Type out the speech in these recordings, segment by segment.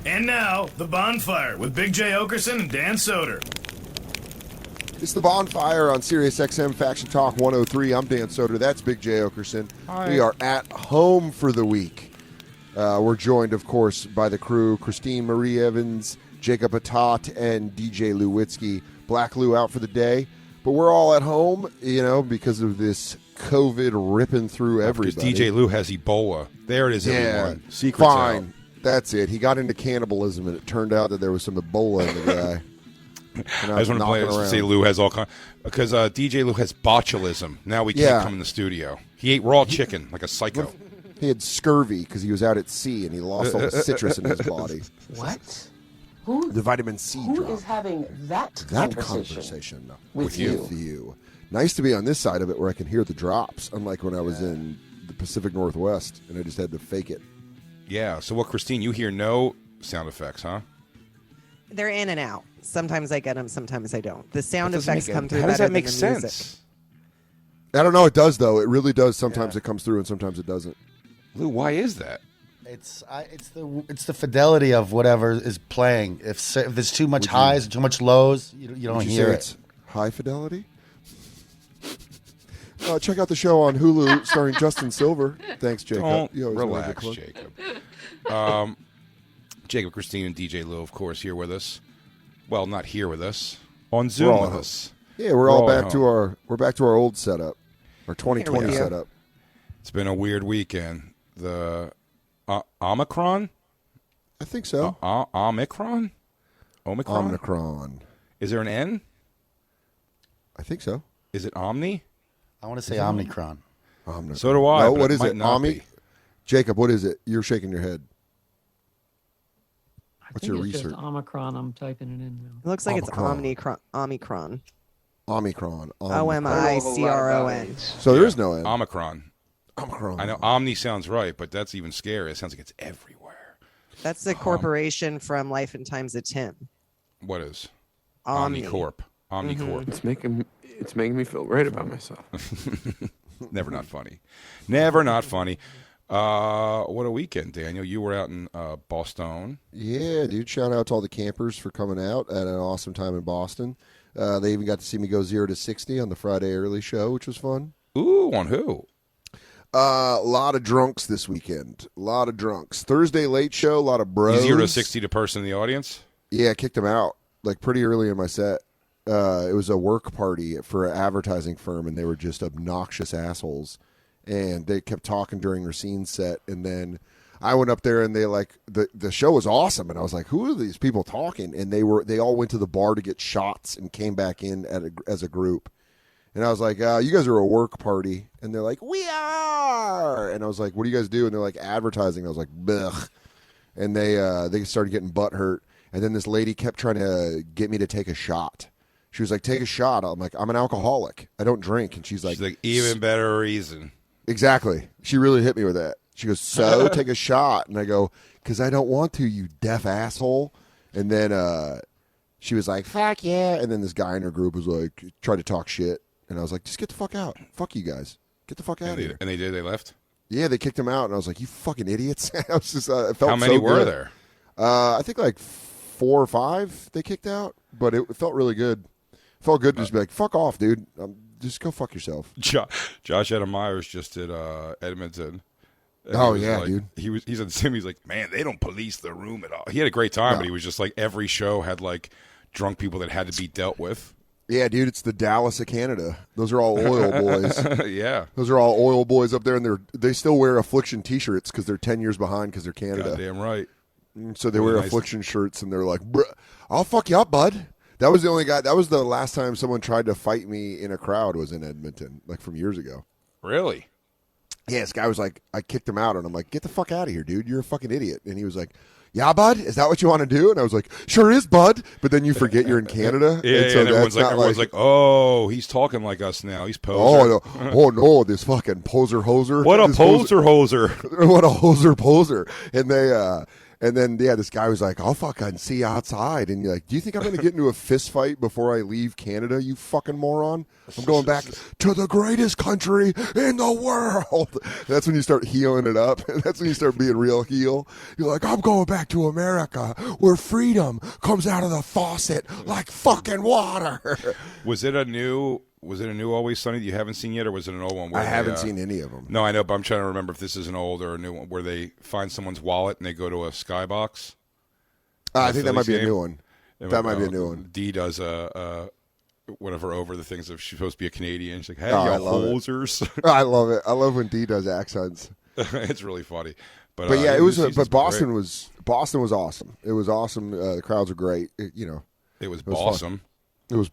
And now, The Bonfire with Big J. Okerson and Dan Soder. It's The Bonfire on Sirius XM Faction Talk 103. I'm Dan Soder. That's Big J. Okerson. Hi. We are at home for the week. We're joined, of course, by the crew, Christine Marie Evans, Jacob Atat, and DJ Lewitsky. Black Lou out for the day. But we're all at home, because of this COVID ripping through everybody. Because DJ Lou has Ebola. There it is, everyone. Secrets fine. out. That's it. He got into cannibalism, and it turned out that there was some Ebola in the guy. I just want to say Lou has all kinds. Because DJ Lou has botulism. Now we can't come in the studio. He ate raw chicken like a psycho. He had scurvy because he was out at sea, and he lost all the citrus in his body. What? The vitamin C Who drop. is having that conversation with you? Nice to be on this side of it where I can hear the drops, unlike when I was in the Pacific Northwest and I just had to fake it. Yeah. So, Christine, you hear no sound effects, huh? They're in and out. Sometimes I get them, sometimes I don't. The sound effects come through How better does that than make the sense? music. I don't know. It does, though. It really does. Sometimes it comes through and sometimes it doesn't. Lou, why is that? It's the fidelity of whatever is playing. If there's too much highs and too much lows, you don't hear it. It's high fidelity? Check out the show on Hulu starring Justin Silver. Thanks, Jacob. Don't You always know a good relax, plug. Jacob. Jacob, Christine, and DJ Lou, of course, here with us. Well, not here with us. On Zoom all with at home. us. Yeah, we're all at back to home. our old setup, our 2020 Here we go. setup. It's been a weird weekend. The Omicron? I think so. Omicron? Omicron. Is there an N? I think so. Is it Omni? I want to say Omnicron. Omicron. So do I. No, but what is might it? not Omni? be. Jacob, what is it? You're shaking your head. What's I think your it's research? just Omicron. I'm typing it in now. It looks like Omicron. it's Omicron. Omicron. Omicron. So there is no N. Omicron. Omicron. I know Omni sounds right, but that's even scarier. It sounds like it's everywhere. That's the corporation from Life and Times of Tim. What is? Omni. Omnicorp. Omnicorp. It's making me feel great about myself. Never not funny. Never not funny. What a weekend, Daniel. You were out in Boston. Yeah, dude. Shout out to all the campers for coming out at an awesome time in Boston. They even got to see me go 0 to 60 on the Friday early show, which was fun. Ooh, on who? A lot of drunks this weekend. A lot of drunks. Thursday late show, a lot of bros. 0 to 60 to person in the audience? Yeah, I kicked them out like pretty early in my set. It was a work party for an advertising firm, and they were just obnoxious assholes. And they kept talking during Racine's set, and then I went up there, and they the show was awesome, and I was like, "Who are these people talking?" And they all went to the bar to get shots and came back in as a group. And I was like, "You guys are a work party," and they're like, "We are." And I was like, "What do you guys do?" And they're like, "Advertising." I was like, "Blech." And they started getting butthurt, and then this lady kept trying to get me to take a shot. She was like, "Take a shot." I'm like, "I'm an alcoholic. I don't drink." And she's like, even better reason. Exactly. She really hit me with that. She goes, "So take a shot." And I go, "Because I don't want to, you deaf asshole." And then she was like, "Fuck yeah." And then this guy in her group was like, tried to talk shit. And I was like, "Just get the fuck out. Fuck you guys. Get the fuck out of here." And they did? They left? Yeah, they kicked him out. And I was like, "You fucking idiots." I was just, it felt How many so were good. there? I think like 4 or 5 they kicked out. But it felt really good. Felt good to just be like, "Fuck off, dude. Just go fuck yourself." Josh Adam Myers just did Edmonton. And Oh, he was yeah, like, dude. He's on Sim. He's like, "Man, they don't police the room at all." He had a great time, No. but he was just like, every show had like drunk people that had to be dealt with. Yeah, dude, it's the Dallas of Canada. Those are all oil boys. Yeah. Those are all oil boys up there, and they still wear Affliction T-shirts because they're 10 years behind because they're Canada. Goddamn right. So they Really wear nice. Affliction shirts, and they're like, "Bruh, I'll fuck you up, bud." That was the only guy. That was the last time someone tried to fight me in a crowd was in Edmonton, like from years ago. Really? Yeah, this guy was like, I kicked him out, and I'm like, "Get the fuck out of here, dude. You're a fucking idiot." And he was like, "Yeah, bud, is that what you want to do?" And I was like, "Sure is, bud." But then you forget you're in Canada. Yeah, and so and everyone's that's not like, "Oh, he's talking like us now. He's poser." oh no, this fucking poser hoser. What a This poser hoser. What a hoser poser. And And then, this guy was like, I'll fucking see you outside. And you're like, do you think I'm going to get into a fist fight before I leave Canada, you fucking moron? I'm going back to the greatest country in the world. That's when you start healing it up. That's when you start being real heel. You're like, I'm going back to America where freedom comes out of the faucet like fucking water. Was it a new Always Sunny that you haven't seen yet, or was it an old one? I haven't seen any of them. No, I know, but I'm trying to remember if this is an old or a new one where they find someone's wallet and they go to a skybox. I think that might be a new one. That might be a new one. Dee does one of her over the things of she's supposed to be a Canadian. She's like, hey, y'all hosers. I love it. I love when Dee does accents. It's really funny. But yeah, it was. But Boston was awesome. It was awesome. The crowds were great. It was awesome. It was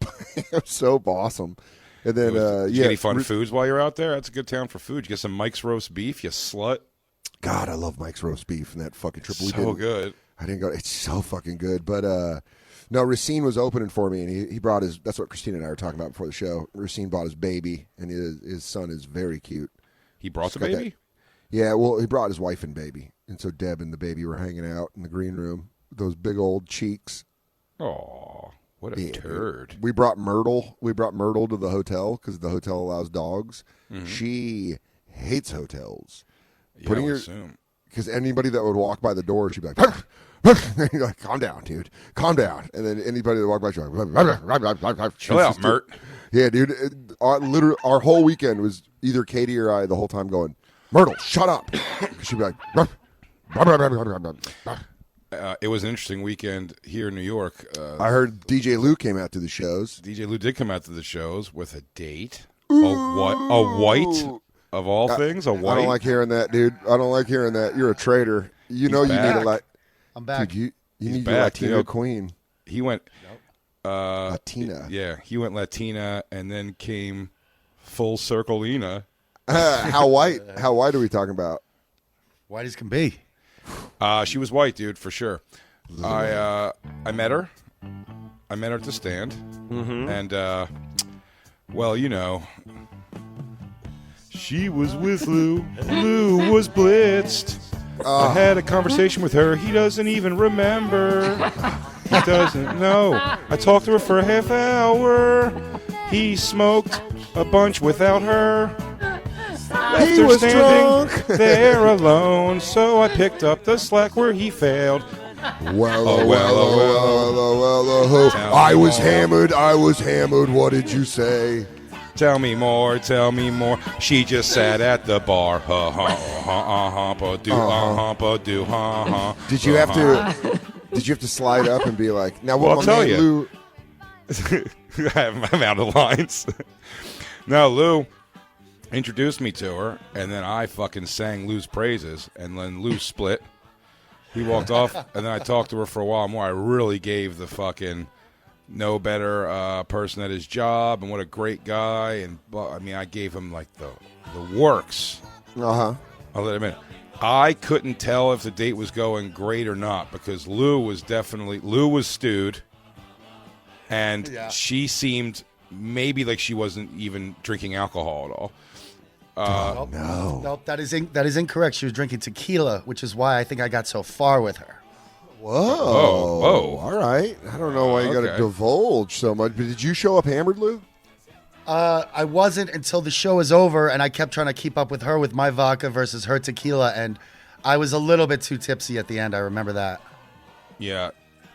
so awesome. And then, did you get any fun foods while you're out there? That's a good town for food. You get some Mike's roast beef, you slut. God, I love Mike's roast beef and that fucking trip. So good. I didn't go. It's so fucking good. But no, Racine was opening for me, and he brought his. That's what Christina and I were talking about before the show. Racine brought his baby, and his son is very cute. He brought the baby? Yeah, well, he brought his wife and baby, and so Deb and the baby were hanging out in the green room. Those big old cheeks. Oh. What a turd. We brought Myrtle. To the hotel because the hotel allows dogs. Mm-hmm. She hates hotels. Yeah, I would assume. Because anybody that would walk by the door, she'd be like, you're like, calm down, dude. Calm down. And then anybody that walked by, she'd be like, chill out, Mert. Yeah, dude. Literally, our whole weekend was either Katie or I the whole time going, Myrtle, shut up. She'd be like, it was an interesting weekend here in New York. I heard DJ Lou came out to the shows. DJ Lou did come out to the shows with a date. A white of all things. A white. I don't like hearing that, dude. I don't like hearing that. You're a traitor. You know you need a I'm back. Dude, you need your Latino queen. He went Latina. Yeah, he went Latina and then came full circle Lena. How white? How white are we talking about? White as can be. She was white, dude, for sure. I met her. I met her at the stand, and well, she was with Lou. Lou was blitzed. I had a conversation with her. He doesn't even remember. He doesn't know. I talked to her for a half hour. He smoked a bunch without her. He was drunk there alone, so I picked up the slack where he failed. I was hammered. What did you say? Tell me more. She just sat at the bar. Did you have to slide up and be like, now what? Well, I'll tell you. Lou? I'm out of lines. No, Lou introduced me to her, and then I fucking sang Lou's praises, and then Lou split. He walked off, and then I talked to her for a while more. I really gave the fucking no better person at his job, and what a great guy. And I mean, I gave him like the works. I'll let him in. I couldn't tell if the date was going great or not because Lou was stewed, and she seemed maybe like she wasn't even drinking alcohol at all. No, that is incorrect. She was drinking tequila, which is why I think I got so far with her. Whoa. All right. I don't know why you got to divulge so much, but did you show up hammered, Lou? I wasn't until the show was over, and I kept trying to keep up with her with my vodka versus her tequila, and I was a little bit too tipsy at the end. I remember that. Yeah.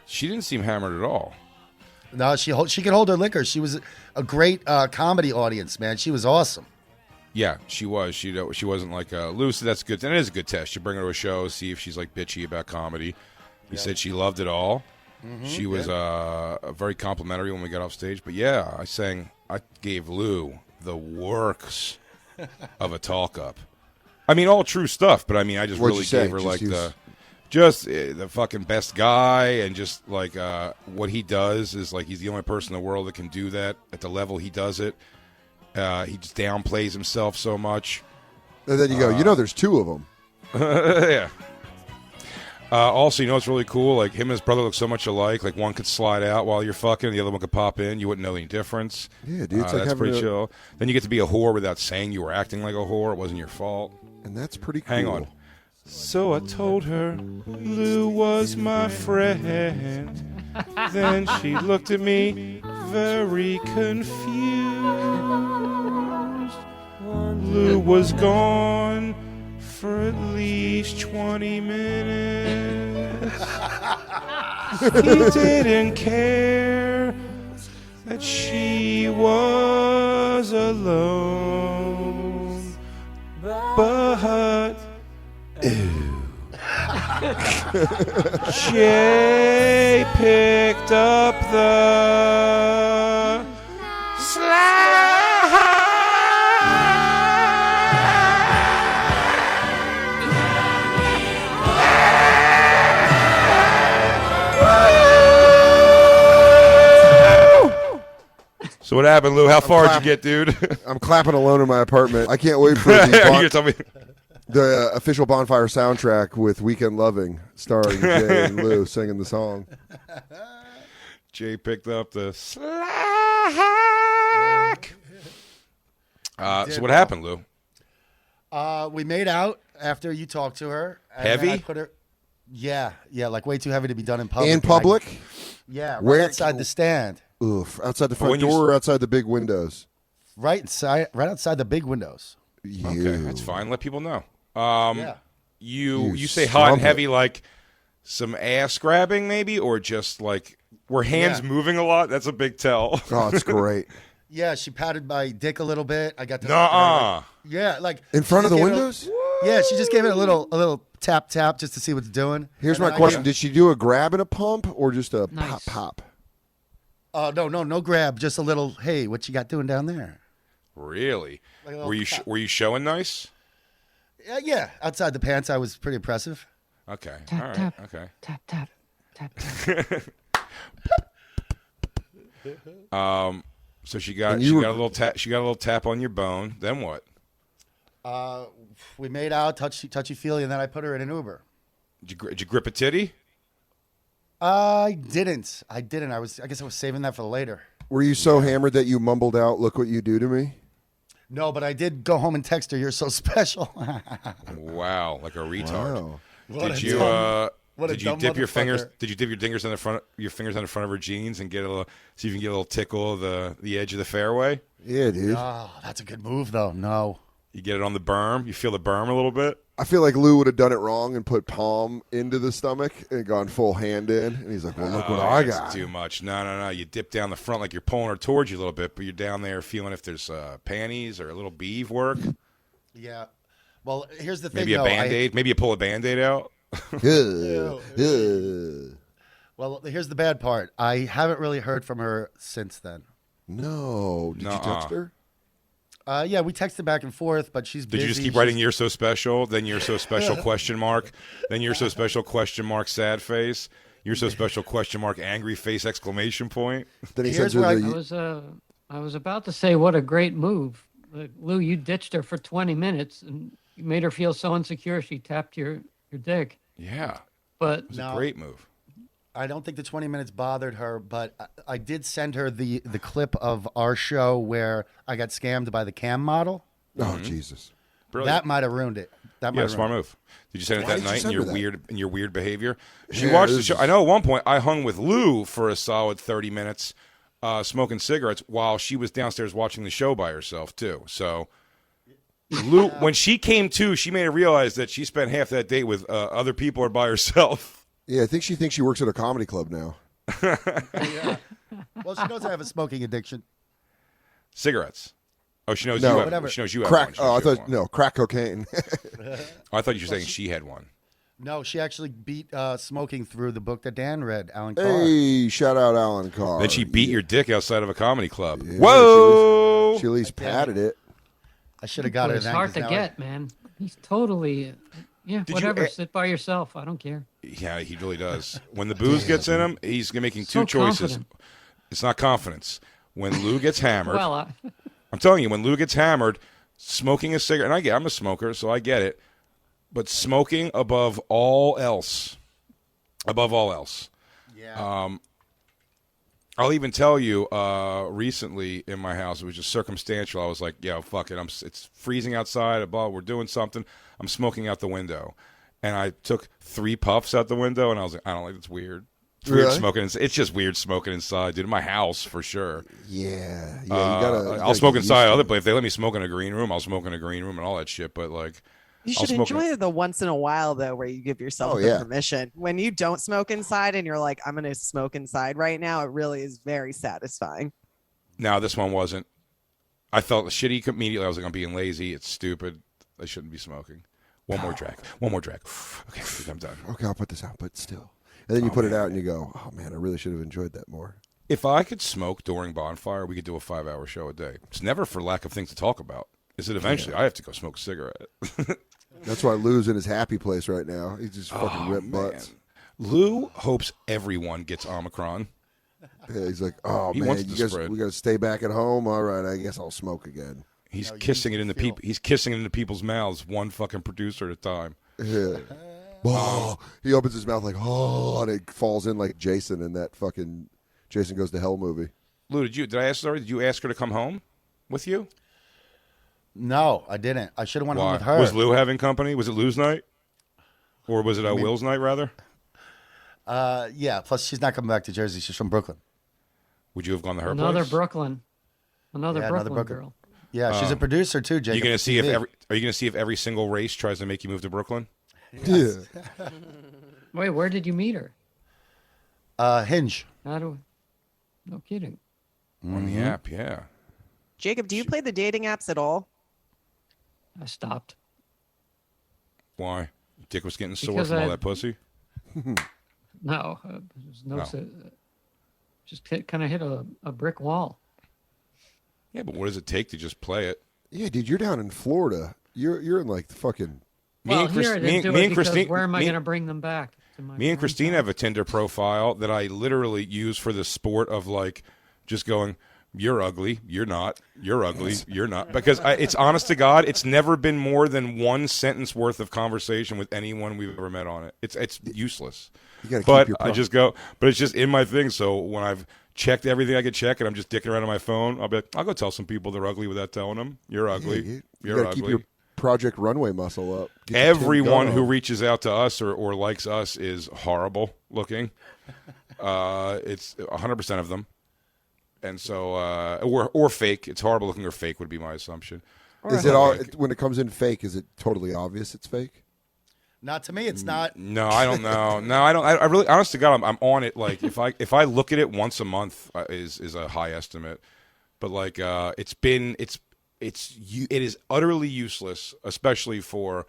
She didn't seem hammered at all. No, she could hold her liquor. She was a great comedy audience, man. She was awesome. Yeah, she was. She wasn't like Lou. So that's good. And it is a good test. You bring her to a show, see if she's like bitchy about comedy. He said she loved it all. Mm-hmm, she was very complimentary when we got off stage. But yeah, I gave Lou the works of a talk up. I mean, all true stuff. But I mean, I just really gave her like the fucking best guy, and just like what he does is like he's the only person in the world that can do that at the level he does it. He just downplays himself so much. And then you go, there's two of them. Yeah. Also, it's really cool? Like, him and his brother look so much alike. Like, one could slide out while you're fucking, the other one could pop in. You wouldn't know any difference. Yeah, dude. It's like that's pretty chill. Then you get to be a whore without saying you were acting like a whore. It wasn't your fault. And that's pretty cool. Hang on. So I told her Lou was my friend. Then she looked at me very confused. Lou was gone for at least 20 minutes. He didn't care that she was alone. But Jay picked up the So what happened, Lou? How far did you get, dude? I'm clapping alone in my apartment. I can't wait for You're gonna tell me. the official Bonfire soundtrack with Weekend Loving, starring Jay and Lou singing the song. Jay picked up the slack. So what happened, Lou? We made out after you talked to her. And Heavy? then I put her, yeah, like way too heavy to be done in public. In public? Yeah, right Where- outside the stand. Oof. Outside the when front you door or outside the big windows? Right outside the big windows. Okay, that's fine. Let people know. Yeah. You You say hot and strumpet. heavy, like some ass grabbing, maybe, or just like were hands Yeah. moving a lot? That's a big tell. Oh, it's great. Yeah, she patted my dick a little bit. I got to Nuh-uh. Yeah, like In front of she the just gave it windows? Yeah, she just gave it a little tap just to see what's doing. Here's And my then I question. gave- Did she do a grab and a pump or just a Nice. pop? No grab, just a little. Hey, what you got doing down there? Really? Like a little Were you tap. were you showing nice? Yeah, outside the pants, I was pretty impressive. Okay. Tap, All right. tap. Okay. Tap, tap, tap, tap. So she got And she you were- got a little tap. She got a little tap on your bone. Then what? We made out, touchy feely, and then I put her in an Uber. Did you grip a titty? I didn't. I guess I was saving that for later. Were you so hammered that you mumbled out, "Look what you do to me"? No, but I did go home and text her. You're so special. Wow, like a retard. Wow. Did you what a did you dumb dip your fingers? motherfucker. Did you dip your fingers in the front of her jeans and get a little, see if you can get a little tickle of the edge of the fairway? Yeah, dude. Oh, that's a good move, though. No. You get it on the berm. You feel the berm a little bit. I feel like Lou would have done it wrong and put palm into the stomach and gone full hand in. And he's like, well, look what I That's got. too much. No. You dip down the front like you're pulling her towards you a little bit, but you're down there feeling if there's panties or a little beeve work. Yeah. Well, here's the thing. Maybe a though. Band-Aid. Maybe you pull a Band-Aid out. Well, here's the bad part. I haven't really heard from her since then. No. Did you text her? Yeah, we texted back and forth, but she's Did busy. you just keep writing "You're so special"? Then "You're so special?" question mark. Then "You're so special?" question mark. Sad face. "You're so special?" question mark. Angry face exclamation point. Then he Here's sends her where the. I was about to say, what a great move. Lou, you ditched her for 20 minutes and you made her feel so insecure she tapped your dick. Yeah, But it was No. a great move. I don't think the 20 minutes bothered her, but I did send her the clip of our show where I got scammed by the cam model. Oh, Jesus. Brilliant. That might have ruined it. That might Yeah, have smart ruined move. Did you send it Why that did you night send her that? in your weird behavior? She Yeah, watched the this show. is- I know at one point I hung with Lou for a solid 30 minutes, smoking cigarettes while she was downstairs watching the show by herself too. So Lou, when she came to, she made her realize that she spent half that date with other people or by herself. Yeah, I think she thinks she works at a comedy club now. it. Well, she knows I have a smoking addiction. Cigarettes. Oh, she knows No. you have. Whatever. She knows you have Crack. one. She Oh, I knows you have thought, one. no, crack cocaine. Oh, I thought you were saying she had one. No, she actually beat smoking through the book that Dan read, Alan Carr. Hey, shout out Alan Carr. Then she beat your dick outside of a comedy club. Yeah, Whoa! She at least patted it. I should have got her it's then. hard 'cause to now get, man. He's totally, you whatever. a- Sit by yourself. I don't care. Yeah, he really does. When the booze gets in him, he's making two So choices. confident. It's not confidence. When Lou gets hammered, Well, I'm telling you, when Lou gets hammered, smoking a cigarette, and I'm a smoker, so I get it, but smoking above all else. Yeah. I'll even tell you, recently in my house, it was just circumstantial. I was like, fuck it. It's freezing outside. We're doing something. I'm smoking out the window. and I took 3 puffs out the window, and I was like, I don't like it's weird. It's weird Really? smoking. It's just weird smoking inside, dude. In my house for sure. Yeah, you gotta. I'll smoke get used inside to other it. place. If they let me smoke in a green room, I'll smoke in a green room and all that shit. But like, You I'll should smoke enjoy the once in a while though, where you give yourself Oh, the yeah. permission. When you don't smoke inside and you're like, I'm gonna smoke inside right now, it really is very satisfying. now this one wasn't. I felt shitty immediately. I was like, I'm being lazy. It's stupid. I shouldn't be smoking. One more drag. One more drag. Okay, I think I'm done. Okay, I'll put this out, but still. And then you put it out and you go, oh man, I really should have enjoyed that more. If I could smoke during Bonfire, we could do a 5-hour show a day. It's never for lack of things to talk about. Is it eventually I have to go smoke a cigarette? That's why Lou's in his happy place right now. He's just fucking ripped butts. Lou hopes everyone gets Omicron. Yeah, he's like, oh He man, wants you to guys, spread. we got to stay back at home. All right, I guess I'll smoke again. He's You kissing it can into feel- people. He's kissing it into people's mouths, one fucking producer at a time. Yeah. Oh, he opens his mouth like, oh, and it falls in like Jason in that fucking Jason Goes to Hell movie. Lou, did I ask her? Did you ask her to come home with you? No, I didn't. I should have went home Why? with her. Was Lou having company? Was it Lou's night, or was it Will's night rather? Yeah. Plus, she's not coming back to Jersey. She's from Brooklyn. Would you have gone to her Another place? Brooklyn. Another Yeah, Brooklyn another Brooklyn. girl. Yeah, she's a producer too, Jacob. You gonna see if TV. are you gonna see if every single race tries to make you move to Brooklyn? Yeah. Wait, where did you meet her? Hinge. How do? No kidding. On the app? Yeah. Jacob, do you play the dating apps at all? I stopped. Why? Dick was getting sore Because from all I- that pussy. No, there's no. Oh. Just kind of hit a brick wall. Yeah, but what does it take to just play it? Yeah, dude, you're down in Florida. You're in like the fucking. Well, here I didn't do it because Christine, where am I going to bring them back? To my me and parents' Christine house? have a Tinder profile that I literally use for the sport of like just going, you're ugly, you're not, you're ugly, you're not. Because it's honest to God, it's never been more than one sentence worth of conversation with anyone we've ever met on it. It's useless. You gotta But keep your. I just go, but it's just in my thing. So when I've checked everything I could check and I'm just dicking around on my phone, I'll be like, I'll go tell some people they're ugly without telling them. You're ugly. you You're gotta ugly. keep your Project Runway muscle up. Get your tin Everyone gun who on. reaches out to us or likes us is horrible looking. It's 100% of them. And so, or fake. It's horrible looking or fake would be my assumption. Is it all when it comes in fake? Is it totally obvious it's fake? Not to me. It's not. No, I don't know. No, I don't. I really, honest to God, I'm on it. Like if I look at it once a month is a high estimate. But like it is utterly useless, especially for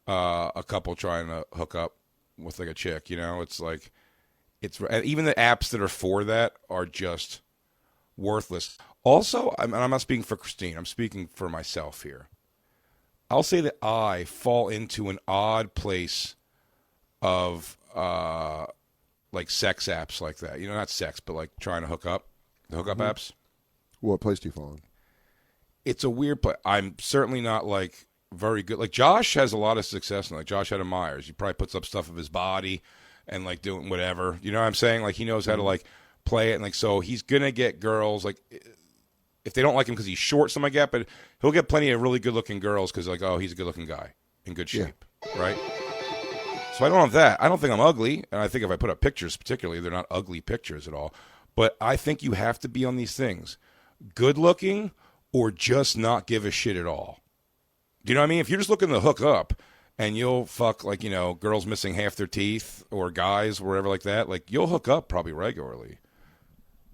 a couple trying to hook up with like a chick. You know, it's like even the apps that are for that are just worthless. Also, I'm not speaking for Christine. I'm speaking for myself here. I'll say that I fall into an odd place of like sex apps like that. You know, not sex, but like trying to hook up, the hookup apps. What place do you fall in? It's a weird place. I'm certainly not like very good. Like Josh has a lot of success, and like Josh Adam Myers, he probably puts up stuff of his body and like doing whatever. You know what I'm saying? Like he knows how to like play it, and like so he's gonna get girls like. If they don't like him because he's short, something like that, but he'll get plenty of really good-looking girls because, like, oh, he's a good-looking guy in good shape, right? So I don't have that. I don't think I'm ugly, and I think if I put up pictures, particularly, they're not ugly pictures at all. But I think you have to be on these things, good-looking or just not give a shit at all. Do you know what I mean? If you're just looking to hook up and you'll fuck, like, you know, girls missing half their teeth or guys, wherever like that, like, you'll hook up probably regularly.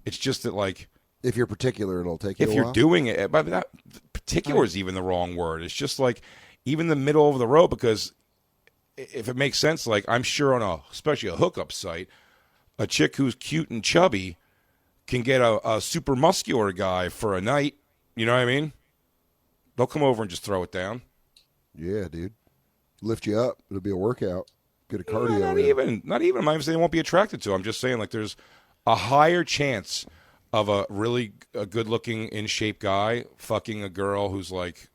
It's just that, like... If you're particular, it'll take you If a you're while. doing it, but that particular is even the wrong word. It's just like even the middle of the road, because if it makes sense, like I'm sure on especially a hookup site, a chick who's cute and chubby can get a super muscular guy for a night. You know what I mean? They'll come over and just throw it down. Yeah, dude. Lift you up. It'll be a workout. Get a cardio. Not in. even. I'm not even saying they won't be attracted to. I'm just saying like there's a higher chance of a really good-looking, in-shape guy fucking a girl who's like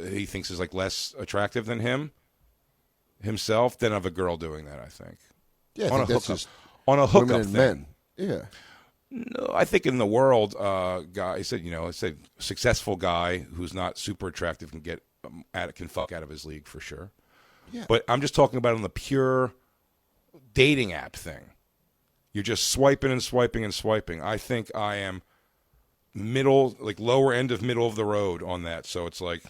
he thinks is like less attractive than himself than of a girl doing that. I think. Yeah, I on think a that's hookup, just on a hookup women and thing. men. Yeah. No, I think in the world, guy. I said successful guy who's not super attractive can get can fuck out of his league for sure. Yeah. But I'm just talking about on the pure dating app thing. You're just swiping and swiping and swiping. I think I am middle, like lower end of middle of the road on that. So it's like,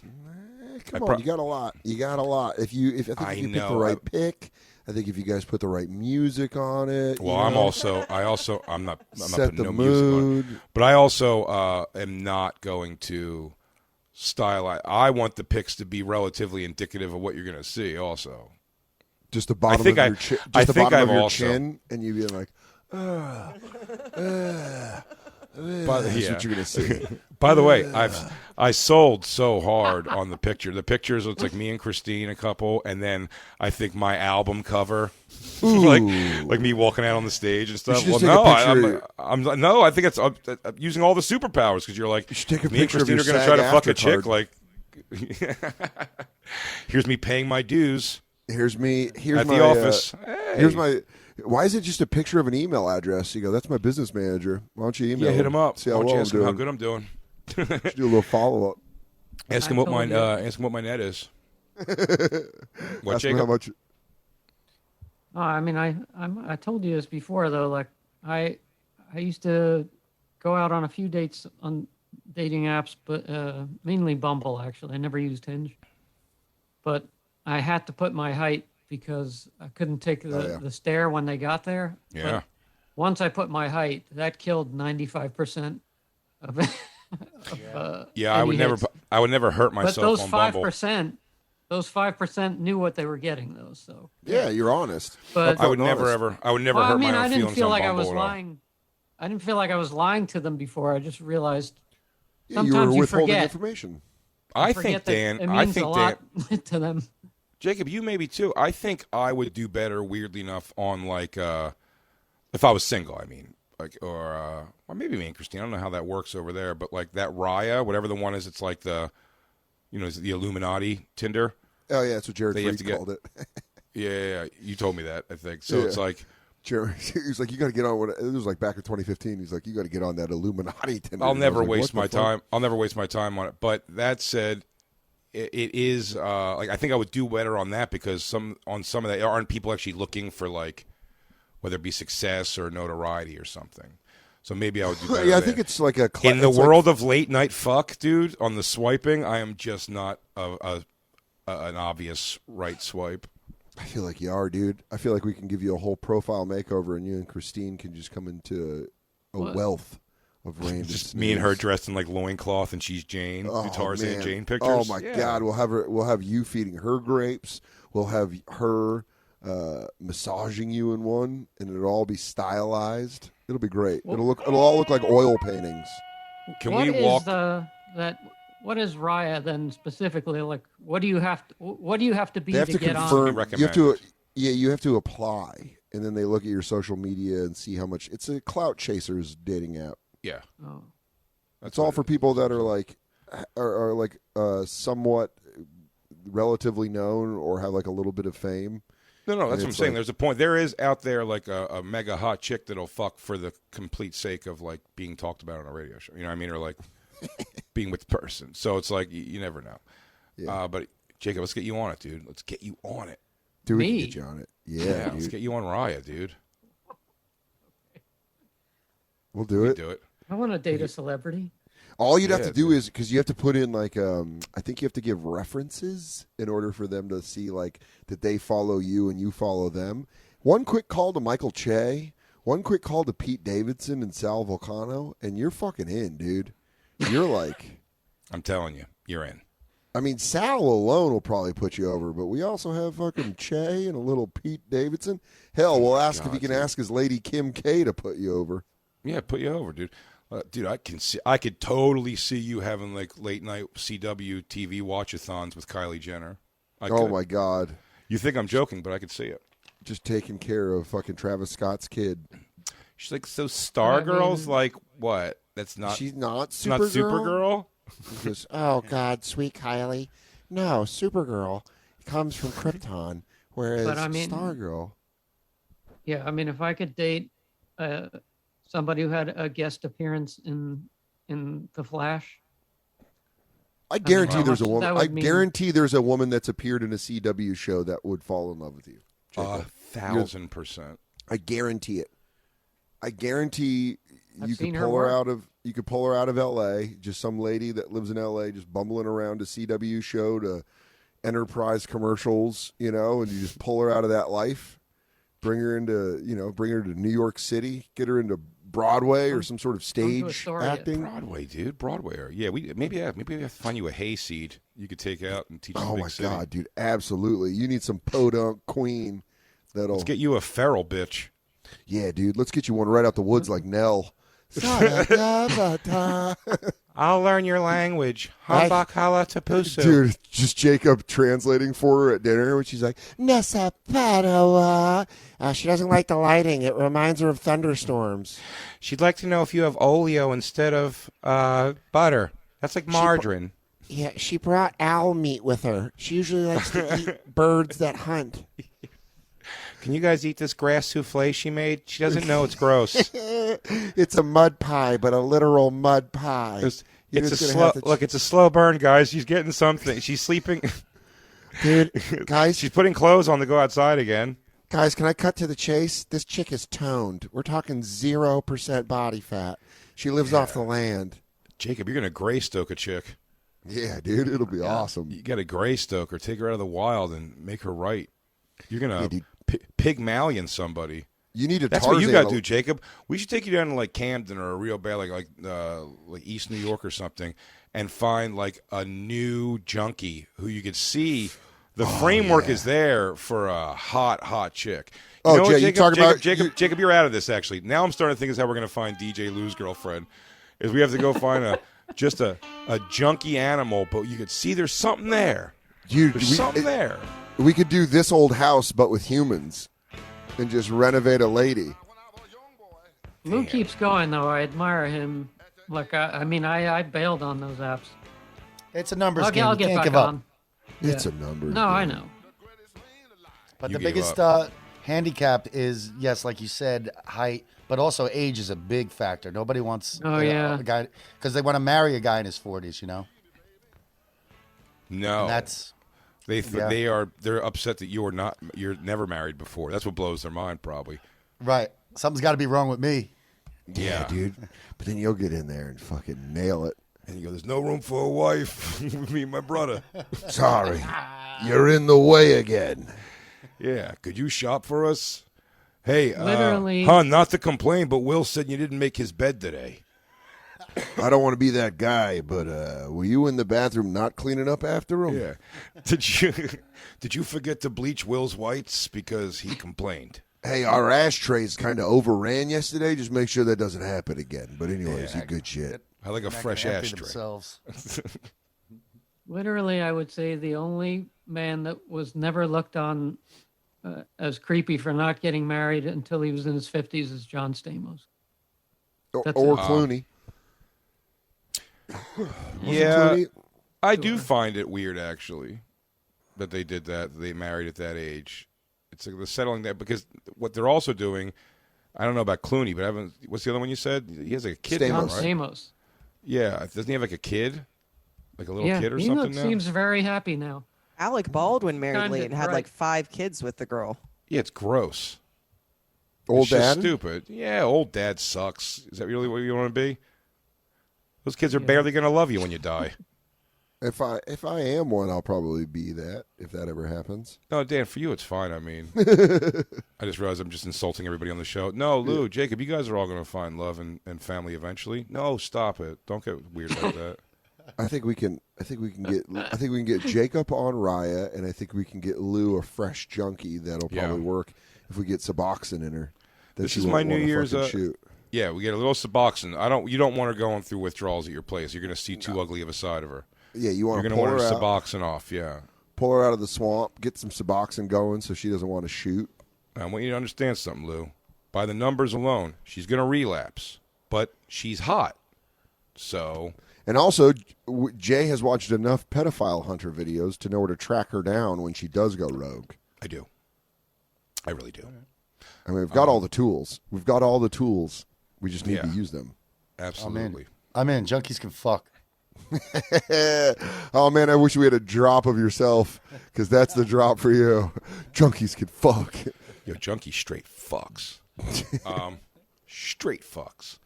Come on, you got a lot. You got a lot. I think if you pick the right pick, I think if you guys put the right music on it. Well, I'm not set putting the no mood. music on it. But I also am not going to stylize. I want the pics to be relatively indicative of what you're going to see also. Just the bottom of your chin. I think I've also, chin, and you be like, that's what you're gonna see. By the way, I sold so hard on the picture. The pictures, it's like me and Christine, a couple, and then I think my album cover, like me walking out on the stage and stuff. Well, no, I think it's I'm using all the superpowers because you're like, you should take a me and picture of Christine your are gonna try to fuck a SAG-AFTRA chick. Like, here's me paying my dues. Here's me. Here's at my the office. Here's my. Why is it just a picture of an email address? You go, that's my business manager. Why don't you email? Yeah, hit him up. See how Why don't well you I'm ask him how doing. good I'm doing. Should do a little follow up. Ask him what my net is. What, Ask him how much. I mean, I told you this before though. Like I used to go out on a few dates on dating apps, but mainly Bumble actually. I never used Hinge, but I had to put my height because I couldn't take the stare when they got there. Yeah. But once I put my height, that killed 95% of it. Yeah, I would never hurt myself. But those on Bumble. 5%, those 5% knew what they were getting though. So yeah, you're honest. But I would never hurt I mean, my own I didn't feelings feel on like I Bumble was at all. lying. I didn't feel like I was lying to them before. I just realized Yeah, you sometimes were you withholding forget. information. I Forget think that Dan. it I means think a Dan. lot to them. Jacob, you maybe too. I think I would do better, weirdly enough, on like if I was single. I mean, like or maybe me and Christine. I don't know how that works over there, but like that Raya, whatever the one is, it's like the, is it the Illuminati Tinder? Oh yeah, that's what Jared That you have Freed to get- called it. Yeah, you told me that. I think so. Yeah. It's like Jared, he's like, you got to get on. It was like back in 2015. He's like, you got to get on that Illuminati Tinder. I'll And I was never like, waste what my the fuck? time. I'll never waste my time on it. But that said, it is like I think I would do better on that because some of that there aren't people actually looking for like whether it be success or notoriety or something. So maybe I would do better. Yeah, I there. think it's like a in the it's world of late night fuck, dude. On the swiping, I am just not an obvious right swipe. I feel like you are, dude. I feel like we can give you a whole profile makeover, and you and Christine can just come into a wealth of random. Just me and her dressed in like loincloth, and she's Jane. Tarzan man. Jane pictures. Oh my Yeah. God, we'll have you feeding her grapes. We'll have her massaging you in one, and it'll all be stylized. It'll be great. It'll all look like oil paintings. Can What we is, walk? what is Raya then specifically? Like, what do you have to be They have to to get confirm. on? You have to. Yeah, you have to apply, and then they look at your social media and see how much. It's a clout chasers dating app. Yeah, Oh. It's all for people that are like, somewhat relatively known or have like a little bit of fame. No, that's what I'm it's saying. like- There's a point. There is out there like a mega hot chick that'll fuck for the complete sake of like being talked about on a radio show. You know what I mean? Or like being with the person. So it's like you never know. Yeah. But Jacob, let's get you on it, dude. Let's get you on it. Dude, we can Me? get you on it. Yeah, Let's dude. get you on Raya, dude. We'll do it. Do it. I want to date a celebrity. All you'd have Yeah, to do is because you have to put in like I think you have to give references in order for them to see like that they follow you and you follow them. One quick call to Michael Che, one quick call to Pete Davidson and Sal Volcano, and you're fucking in, dude. You're like, I'm telling you, you're in. I mean, Sal alone will probably put you over, but we also have fucking Che and a little Pete Davidson. Hell, we'll ask if he can ask his lady Kim K to put you over. Yeah, put you over, dude. Dude, I could totally see you having like late night CW TV watchathons with Kylie Jenner. Oh my God. You think I'm joking, but I could see it. Just taking care of fucking Travis Scott's kid. She's like, so Stargirl's mean- like what? That's not. She's not it's not Supergirl. Supergirl. He goes, oh, God, sweet Kylie. No, Supergirl comes from Krypton, whereas But, I mean- Stargirl. Yeah, I mean, if I could date somebody who had a guest appearance in The Flash, I guarantee how there's a much woman. that I would mean. guarantee there's a woman that's appeared in a CW show that would fall in love with you. Jacob. 1,000%. I guarantee it. I guarantee I've you could seen her pull her work. out of L.A. Just some lady that lives in L.A. just bumbling around a CW show to Enterprise commercials, and you just pull her out of that life, bring her into New York City, get her into Broadway or some sort of to stage Astoria. acting. Broadway, dude. Broadway. Yeah, maybe we have to find you a hayseed you could take out and teach in Oh the big my city. God, dude! Absolutely, you need some podunk queen. Let's get you a feral bitch. Yeah, dude. Let's get you one right out the woods like Nell. I'll learn your language. Right. Hambakala tapusu. Dude, just Jacob translating for her at dinner when she's like, Nessa Padua. She doesn't like the lighting. It reminds her of thunderstorms. She'd like to know if you have oleo instead of butter. That's like margarine. Yeah, she brought owl meat with her. She usually likes to eat birds that hunt. Can you guys eat this grass souffle she made? She doesn't know it's gross. It's a mud pie, but a literal mud pie. It's You're a just gonna slow have to- look. It's a slow burn, guys. She's getting something. She's sleeping. Dude, guys, She's putting clothes on to go outside again. Guys, can I cut to the chase? This chick is toned. We're talking 0% body fat. She lives off the land. Jacob, you're gonna Greystoke a chick. Yeah, dude, it'll be awesome. You got to Greystoke her, take her out of the wild, and make her right. You're gonna Yeah, dude. Pygmalion somebody. You need a That's Tarzan. what you got to do, Jacob. We should take you down to like Camden or a real bad like East New York or something, and find like a new junkie who you could see. The framework is there for a hot chick. Oh, know what, Jay, you talking about- Jacob, you're out of this actually. Now I'm starting to think is how we're going to find DJ Lou's girlfriend. Is we have to go find a junkie animal, but you could see there's something there. Dude, There's something there. We could do this old house, but with humans, and just renovate a lady. Lou keeps going though. I admire him. Look, I bailed on those apps. It's a numbers I'll game. I'll You get can't back give up. on. It's a number. No, I know. But You the gave biggest up. handicap is, yes, like you said, height, but also age is a big factor. Nobody wants Oh, yeah. a guy because they want to marry a guy in his 40s, No, And that's they're upset that you're never married before. That's what blows their mind probably. right. Something's got to be wrong with me. Yeah, dude. But then you'll get in there and fucking nail it. And you go, there's no room for a wife with me and my brother. Sorry, you're in the way again. Yeah, could you shop for us? Hey, Literally- hon, not to complain, but Will said you didn't make his bed today. I don't want to be that guy, but were you in the bathroom not cleaning up after him? Yeah. Did you forget to bleach Will's whites because he complained? Hey, our ashtrays kind of overran yesterday. Just make sure that doesn't happen again. But anyways, you good shit. I like a fresh Empty ashtray. themselves. Literally, I would say the only man that was never looked on as creepy for not getting married until he was in his 50s is John Stamos. Or That's Clooney. Yeah, Clooney? I do find it weird actually that they did that. They married at that age. It's like they're settling that because what they're also doing. I don't know about Clooney, but what's the other one you said? He has like a kid now, John Stamos. right? Stamos. Yeah, doesn't he have like a kid, like a little Yeah, kid or he something now? seems very happy now. Alec Baldwin married Kinda late and had right. like 5 kids with the girl. Yeah, it's gross. Old It's just dad? stupid. Yeah, old dad sucks. Is that really what you want to be? Those kids are barely going to love you when you die. If I am one, I'll probably be that if that ever happens. No, Dan, for you it's fine. I mean, I just realized I'm just insulting everybody on the show. No, Lou, Jacob, you guys are all going to find love and family eventually. No, stop it. Don't get weird like that. I think we can get Jacob on Raya, and I think we can get Lou a fresh junkie that'll probably work if we get Suboxone in her. That This she is won't my New wanna Year's. fucking shoot. Yeah, we get a little Suboxone. You don't want her going through withdrawals at your place. You're going to see too ugly of a side of her. Yeah, you You're want going to to pull want her her out, Suboxone off. Yeah. pull her out of the swamp, get some Suboxone going, so she doesn't want to shoot. I want you to understand something, Lou. By the numbers alone, she's going to relapse, but she's hot. So, And also, Jay has watched enough pedophile hunter videos to know where to track her down when she does go rogue. I do. I really do. I mean, we've got all the tools. We've got all the tools. We just need to Yeah. use them. Absolutely. I'm in. Junkies can fuck. Oh man, I wish we had a drop of yourself because that's the drop for you. Junkies can fuck. Yo, junkie straight fucks. Straight fucks.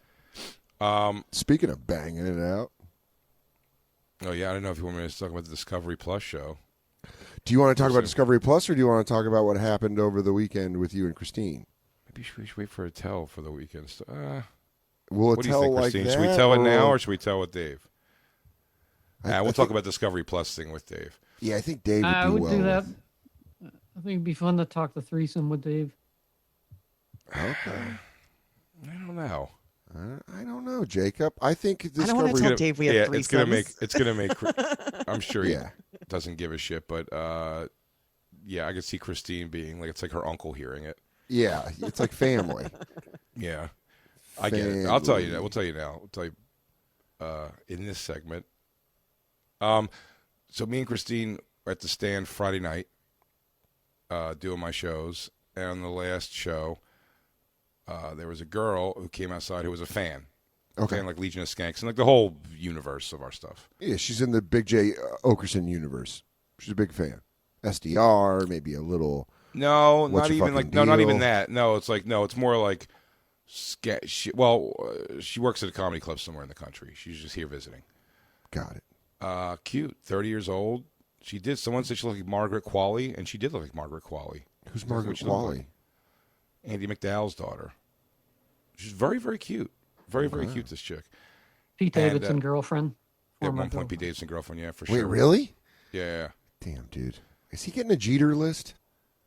Speaking of banging it out, Oh yeah, I don't know if you want me to talk about the Discovery Plus show. do you want to talk about Discovery Plus or do you want to talk about what happened over the weekend with you and Christine? Maybe we should wait for a tell for the weekend. Will it What do you tell think, like Christine? that? Should we tell it now or should we tell with Dave? We'll talk about Discovery Plus thing with Dave. Yeah, I think Dave would I do would well. do that. I think it'd be fun to talk the threesome with Dave. Okay. I don't know. I don't know, Jacob. I think I don't want to Discovery. tell Dave we have threesomes. It's gonna make. I'm sure he Yeah. doesn't give a shit, but yeah, I could see Christine being like, it's like her uncle hearing it. Yeah, it's like family. Yeah, I get it. I'll tell you that. We'll tell you now. We'll tell you in this segment. So me and Christine were at the stand Friday night, doing my shows, and on the last show, there was a girl who came outside who was a fan. Okay. Fan like Legion of Skanks and like the whole universe of our stuff. Yeah, she's in the Big J Okerson universe. She's a big fan. SDR, maybe a little. No, What's not your even like fucking not deal? even that. No, it's like it's more like she works at a comedy club somewhere in the country. She's just here visiting. Got it. Cute, 30 years old. Someone said she looked like Margaret Qualley, and she did look like Margaret Qualley. Who's That's Margaret what she looked Qualley? like. Andy McDowell's daughter. She's very, very cute. Very, very cute, this chick. Pete And, Davidson girlfriend. At former one point, girlfriend. Pete Davidson girlfriend, yeah, for Wait, sure. really? Yeah. Damn, dude. Is he getting a Jeter list?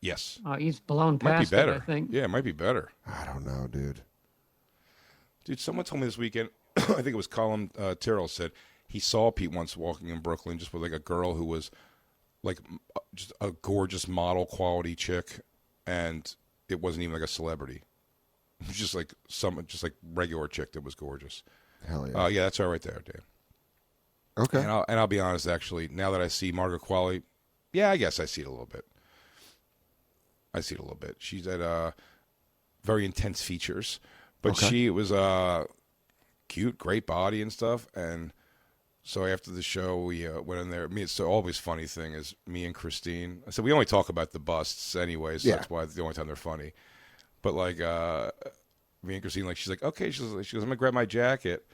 Yes. He's blown Might be past it, better. I think. Yeah, it might be better. I don't know, dude. Dude, someone told me this weekend, I think it was Colin Tyrrell said, he saw Pete once walking in Brooklyn just with like a girl who was like just a gorgeous model quality chick, and it wasn't even like a celebrity. It was just like regular chick that was gorgeous. Hell yeah. Yeah, that's all right there, Dan. Okay. And I'll be honest, actually, now that I see Margaret Qualley, yeah, I guess I see it a little bit. She's had very intense features, but Okay. she was cute, great body and stuff. And so after the show, we went in there. It's the always funny thing is me and Christine. I said we only talk about the busts anyway, so Yeah. that's why the only time they're funny. But like me and Christine, like she's like, okay, she goes, I'm gonna grab my jacket,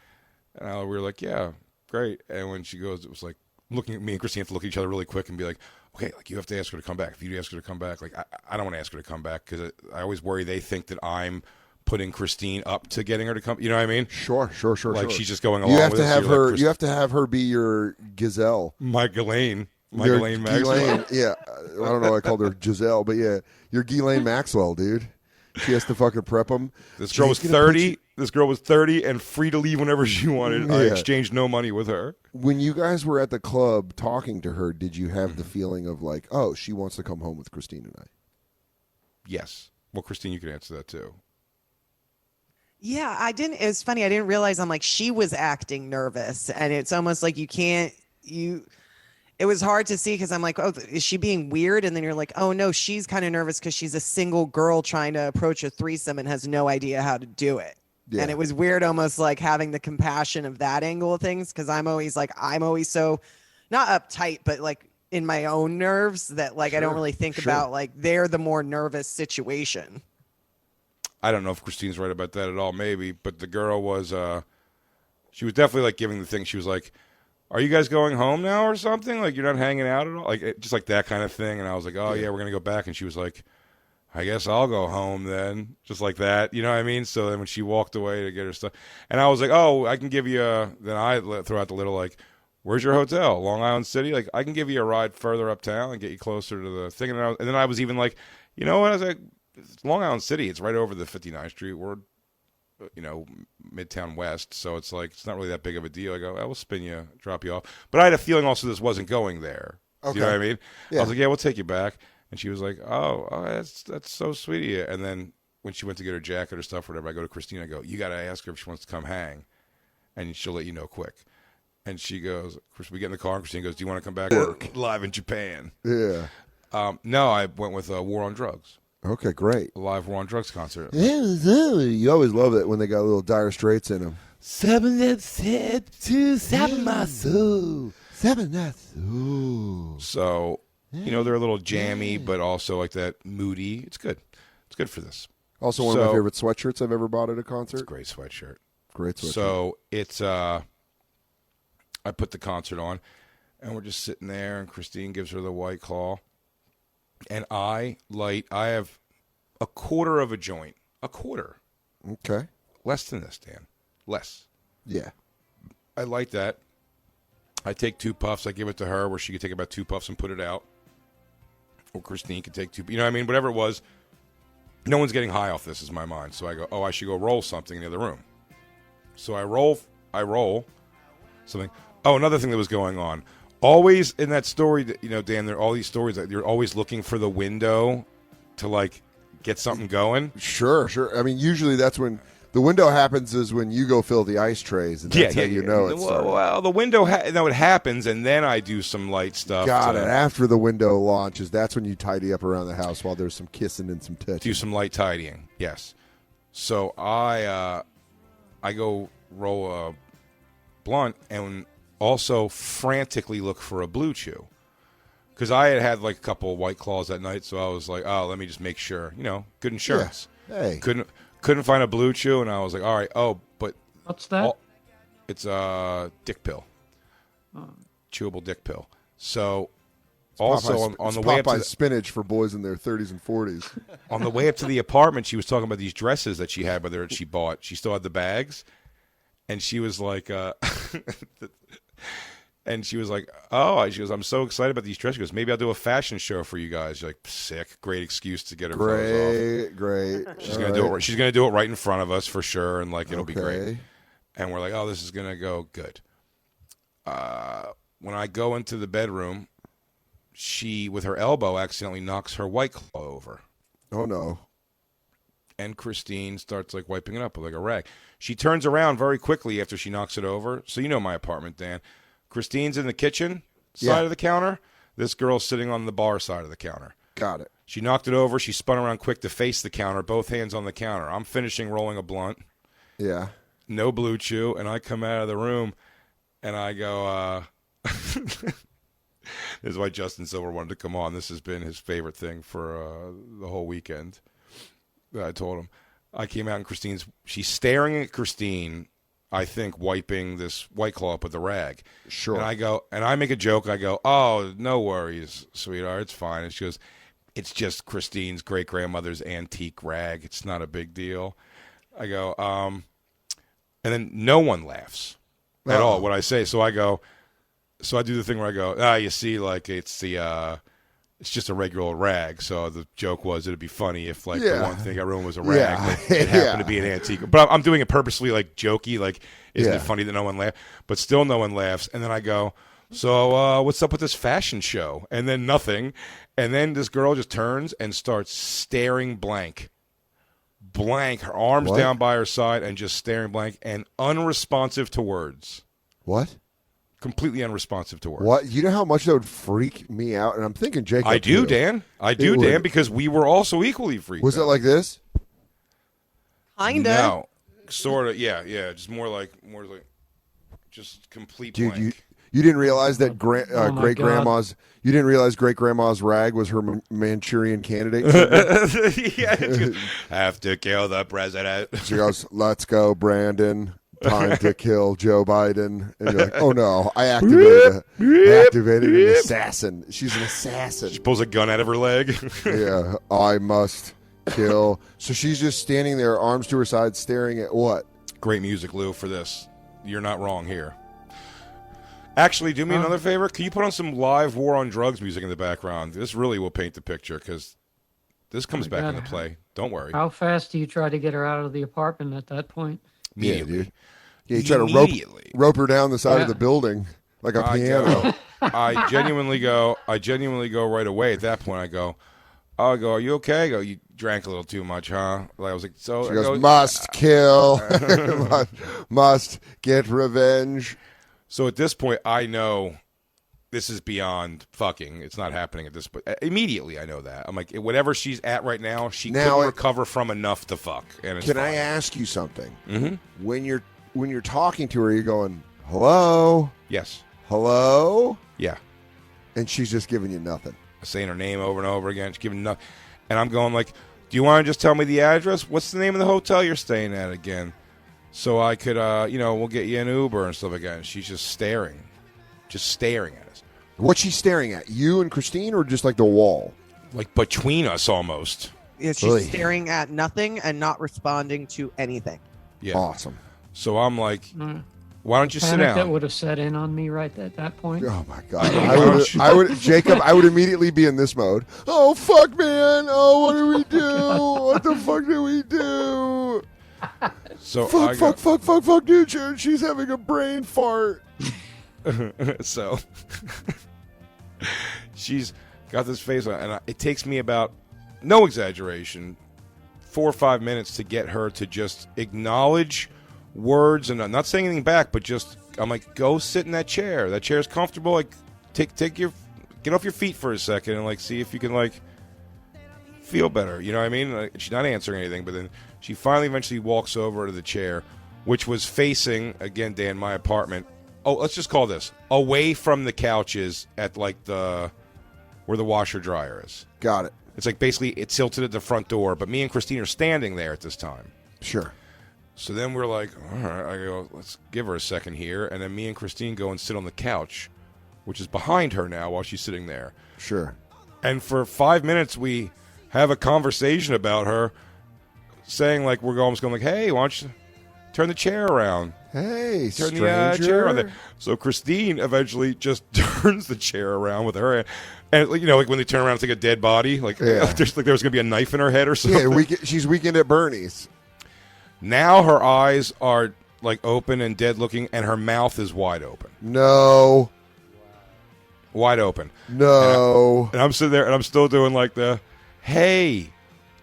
and we were like, yeah, great. And when she goes, it was like looking at me and Christine have to look at each other really quick and be like, okay, like you have to ask her to come back. If you ask her to come back, like I don't want to ask her to come back because I always worry they think that I'm putting Christine up to getting her to come. You know what I mean? Sure. Like she's just going along. You have with to it, so have you're her. Like, You have to have her be your gazelle. my Ghislaine Your Maxwell. Ghislaine, yeah. I don't know why I called her Giselle, but yeah, you're Ghislaine Maxwell, dude. She has to fucking prep them. This girl was 30. This girl was 30 and free to leave whenever she wanted. I Yeah. exchanged no money with her. When you guys were at the club talking to her, did you have the feeling of like, oh, she wants to come home with Christine tonight? Yes. Well, Christine, you can answer that too. Yeah, I didn't. It was funny. I didn't realize she was acting nervous, and it's almost like it was hard to see because I'm like, oh, is she being weird? And then you're like, oh no, she's kind of nervous because she's a single girl trying to approach a threesome and has no idea how to do it. Yeah. And it was weird, almost like having the compassion of that angle of things, because I'm always so not uptight, but like in my own nerves that like I don't really think about like they're the more nervous situation. I don't know if Christine's right about that at all, maybe, but the girl was, she was definitely like giving the thing. She was like, are you guys going home now or something? Like, you're not hanging out at all? Like, just like that kind of thing. And I was like, oh, yeah, we're going to go back. And she was like, I guess I'll go home then. Just like that. You know what I mean? So then when she walked away to get her stuff, and I was like, oh, I can give you then I throw out the little, like, where's your hotel? Long Island City? Like, I can give you a ride further uptown and get you closer to the thing. And then I was even like, you know what? I was like, it's Long Island City. It's right over the 59th Street. We're, Midtown West. So it's like, it's not really that big of a deal. I go, I will spin you, drop you off. But I had a feeling also this wasn't going there. Okay. You know what I mean? Yeah. I was like, yeah, we'll take you back. And she was like, oh, that's so sweet of you. And then when she went to get her jacket or stuff, or whatever, I go to Christine. I go, you got to ask her if she wants to come hang, and she'll let you know quick. And she goes, we get in the car, and Christine goes, do you want to come back? Live in Japan. Yeah. No, I went with War on Drugs. Okay, great. A live War on Drugs concert. You always love it when they got a little Dire Straits in them. Seven that's head to seven my soul. Seven that's ooh. So, they're a little jammy, but also like that moody. It's good. It's good for this. Also, one of my favorite sweatshirts I've ever bought at a concert. It's a great sweatshirt. Great sweatshirt. So it's I put the concert on, and we're just sitting there, and Christine gives her the White Claw, and I have a quarter of a joint. A quarter. Okay. Less than this, Dan. Less. Yeah. I light that. I take 2 puffs. I give it to her where she could take about 2 puffs and put it out. Or Christine could take 2. You know what I mean? Whatever it was. No one's getting high off this is my mind. So I go, I should go roll something in the other room. So I roll something. Oh, another thing that was going on. Always in that story, that, Dan, there are all these stories that you're always looking for the window to, like, get something going. Sure. I mean, usually that's when the window happens is when you go fill the ice trays, and that's how you know it's started. Well, the window, it happens, and then I do some light stuff. Got it. After the window launches, that's when you tidy up around the house while there's some kissing and some touching. Do some light tidying, yes. So I go roll a blunt and also frantically look for a Blue Chew. Because I had like a couple of White Claws that night, so I was like, let me just make sure. Good insurance. Yeah. Hey. Couldn't find a Blue Chew, and I was like, all right, but... What's that? It's a dick pill. Chewable dick pill. So, It's also on the way up to Popeye's spinach for boys in their 30s and 40s. On the way up to the apartment, she was talking about these dresses that she had, whether she bought. She still had the bags, and she was like... And she was like, she goes, I'm so excited about these dresses. She goes, maybe I'll do a fashion show for you guys. You're like, sick. Great excuse to get her clothes off. Great. She's going to do it. She's going to do it right in front of us for sure, and like it'll be great. And we're like, this is going to go good. When I go into the bedroom, she, with her elbow, accidentally knocks her White Claw over. Oh, no. And Christine starts like wiping it up with like a rag. She turns around very quickly after she knocks it over. So you know my apartment, Dan. Christine's in the kitchen side of the counter. This girl's sitting on the bar side of the counter. Got it. She knocked it over. She spun around quick to face the counter, both hands on the counter. I'm finishing rolling a blunt. Yeah. No Blue Chew. And I come out of the room, and I go, this is why Justin Silver wanted to come on. This has been his favorite thing for the whole weekend. I told him. I came out, and she's staring at Christine, I think, wiping this White Claw up with a rag. Sure. And I go, and I make a joke. I go, oh, no worries, sweetheart. It's fine. And she goes, it's just Christine's great-grandmother's antique rag. It's not a big deal. I go, and then no one laughs at all when I say. So I go, so I do the thing where I go, you see, like, it's just a regular old rag. So the joke was it'd be funny if, like, the one thing I ruined was a rag. Yeah. Like, it happened to be an antique. But I'm doing it purposely, like, jokey. Like, isn't it funny that no one laughs? But still no one laughs. And then I go, so what's up with this fashion show? And then nothing. And then this girl just turns and starts staring blank. Her arms down by her side and just staring blank and unresponsive to words. What? Completely unresponsive to words. What? You know how much that would freak me out? And I'm thinking Jacob. I do, too. Dan. I do, Dan, because we were also equally freaked Was out. it like this? Kinda. No. Sort of, yeah. Just more like just complete Dude, blank. you didn't realize that great God. grandma's. You didn't realize great grandma's rag was her Manchurian candidate. Have to kill the president. She goes, "Let's go, Brandon. Time to kill Joe Biden." And you're like, "Oh no, I activated an assassin. She's an assassin." She pulls a gun out of her leg. Yeah, I must kill. So she's just standing there, arms to her side, staring at what? Great music, Lou, for this. You're not wrong here. Actually, do me another favor. Can you put on some live War on Drugs music in the background? This really will paint the picture because this comes back into play. Don't worry. How fast do you try to get her out of the apartment at that point? Yeah, dude. Yeah, you try to rope her down the side of the building like a piano. I genuinely go right away. At that point, I go, are you okay? I go, you drank a little too much, huh? I was like, so. She goes, must kill, must get revenge. So at this point, I know this is beyond fucking. It's not happening at this point. Immediately, I know that. I'm like, whatever she's at right now, she couldn't recover from enough to fuck. And it's Can fine. I ask you something? Mm-hmm. When you're when you're talking to her, you're going, hello, Yes. hello, Yeah. and she's just giving you nothing. Saying her name over and over again. She's giving nothing. And I'm going like, do you want to just tell me the address? What's the name of the hotel you're staying at again? So I could, we'll get you an Uber and stuff like that. And she's just staring at us. What's she staring at? You and Christine, or just like the wall? Like between us almost. Yeah, she's Really? staring at nothing and not responding to anything. Yeah. Awesome. So I'm like, Mm. why don't you sit Panic that down? would have set in on me right at that point. Oh my god! I would, Jacob. I would immediately be in this mode. Oh fuck, man! Oh, what do we do? What the fuck do we do? So I Fuck, dude! She's having a brain fart. so she's got this face on, and it takes me about, no exaggeration, 4 or 5 minutes to get her to just acknowledge words, and I'm not saying anything back, but just I'm like, go sit in that chair. That chair's comfortable. Like, get off your feet for a second and like see if you can like feel better. You know what I mean? Like, she's not answering anything, but then she finally eventually walks over to the chair, which was facing, again, Dan, my apartment. Oh, let's just call this away from the couches at like where the washer dryer is. Got it. It's like basically it's tilted at the front door, but me and Christine are standing there at this time. Sure. So then we're like, all right, I go, let's give her a second here. And then me and Christine go and sit on the couch, which is behind her now while she's sitting there. Sure. And for 5 minutes, we have a conversation about her saying, like, we're almost going like, hey, why don't you turn the chair around? Hey, Turn stranger. the chair around there. So Christine eventually just turns the chair around with her hand. And, like when they turn around, it's like a dead body. Like, Yeah. there's like there was going to be a knife in her head or something. Yeah, she's weekend at Bernie's. Now her eyes are like open and dead looking, and her mouth is wide open. No. Wide open. No. And I'm sitting there, and I'm still doing like hey,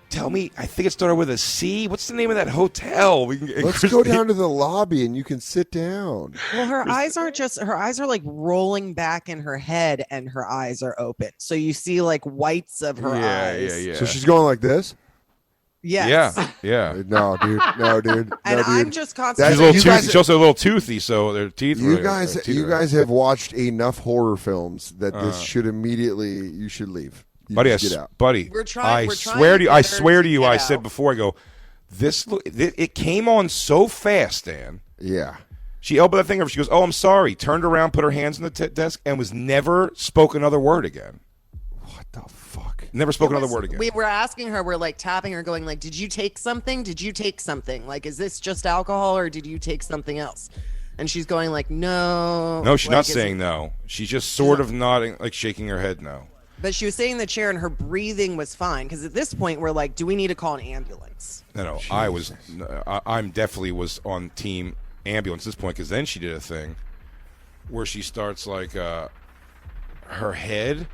tell me, I think it started with a C. What's the name of that hotel? Let's go down to the lobby and you can sit down. Well, her eyes are like rolling back in her head and her eyes are open. So you see like whites of her eyes. Yeah. So she's going like this? Yes. Yeah. No, dude. No, dude. And No, I'm dude. just She's, constantly. a little you toothy. guys- She's also a little toothy, so their teeth. You guys have watched enough horror films that this should immediately. You should leave. You buddy. just get out. Buddy, We're trying I to swear to you. get I her swear to to you. get I said out. before. I go. It came on so fast, Dan. Yeah. She elbowed that thing over. She goes, "Oh, I'm sorry." Turned around, put her hands on the desk, and was never spoke another word again. What the fuck? Never spoke another word again. We were asking her, we're like tapping her, going like, "Did you take something? Did you take something? Like, is this just alcohol or did you take something else?" And she's going like, "No." No, she's Like, not is saying it- no. She's just sort of nodding, like shaking her head no. But she was sitting in the chair and her breathing was fine. Because at this point, we're like, "Do we need to call an ambulance?" No. I'm definitely was on team ambulance at this point, because then she did a thing where she starts like her head.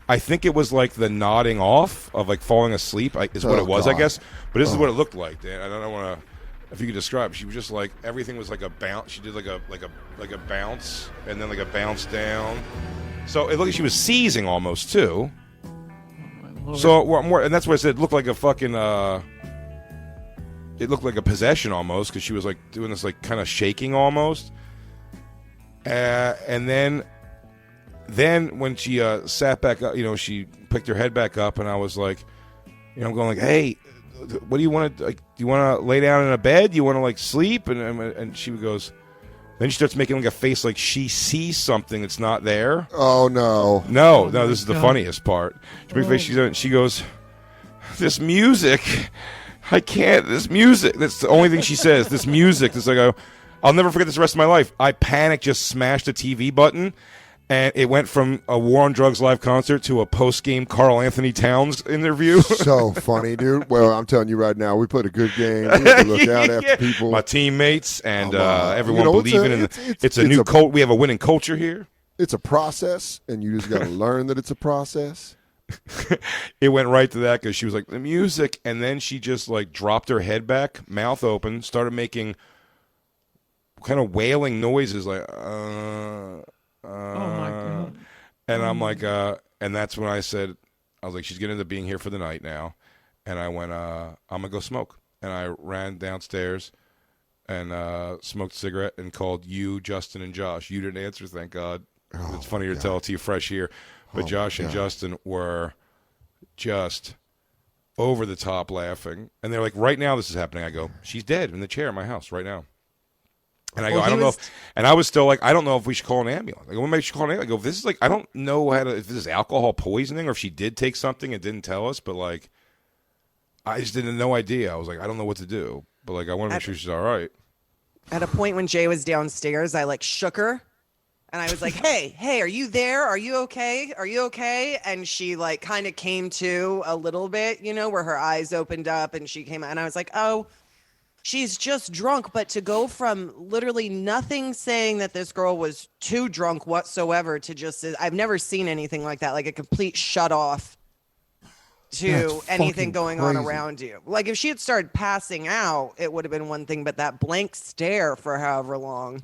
I think it was like the nodding off of like falling asleep is what Oh, it was, I God. guess. But this is what it looked like, Dan. I don't want to. If you could describe, she was just like everything was like a bounce. She did like a bounce and then like a bounce down. So it looked like she was seizing almost too. Lord. So more, and that's what I said. It looked like a fucking. It looked like a possession almost, because she was like doing this like kind of shaking almost. And then when she sat back up, she picked her head back up, and I was like, I'm going like, hey, what do you want to like? Do you want to lay down in a bed? Do you want to like sleep? And she goes. Then she starts making like a face like she sees something that's not there. Oh no. No, this is the God. funniest part. She makes a face. She goes, "This music, I can't. This music." That's the only thing she says. This music. This like I'll never forget this the rest of my life. I panicked, just smashed the TV button, and it went from a War on Drugs live concert to a post-game Carl Anthony Towns interview. So funny, dude. Well, I'm telling you right now, we played a good game. We have to look out after people. My teammates and Oh, everyone it's believing in it's a new cult. We have a winning culture here. It's a process, and you just got to learn that it's a process. It went right to that because she was like, the music. And then she just like dropped her head back, mouth open, started making kind of wailing noises like, Oh my God. and I'm like, and that's when I said, I was like, she's getting into being here for the night now. And I went, I'm going to go smoke. And I ran downstairs, and smoked a cigarette and called you, Justin, and Josh. You didn't answer, thank God. It's funnier to tell it to you fresh here. But Josh and Justin were just over the top laughing. And they're like, right now this is happening. I go, she's dead in the chair in my house right now. And I go, I don't know if, and I was still like, I don't know if we should call an ambulance. I go, maybe we should call an ambulance. I go, this is like, I don't know if this is alcohol poisoning or if she did take something and didn't tell us, but like, I just didn't no idea. I was like, I don't know what to do, but like, I want to make sure she's all right. At a point when Jay was downstairs, I like shook her and I was like, hey, are you there? Are you okay? Are you okay? And she like kind of came to a little bit, you know, where her eyes opened up and she came out and I was like, oh, she's just drunk. But to go from literally nothing saying that this girl was too drunk whatsoever to just, I've never seen anything like that, like a complete shut off to anything going on around you. Like if she had started passing out, it would have been one thing, but that blank stare for however long.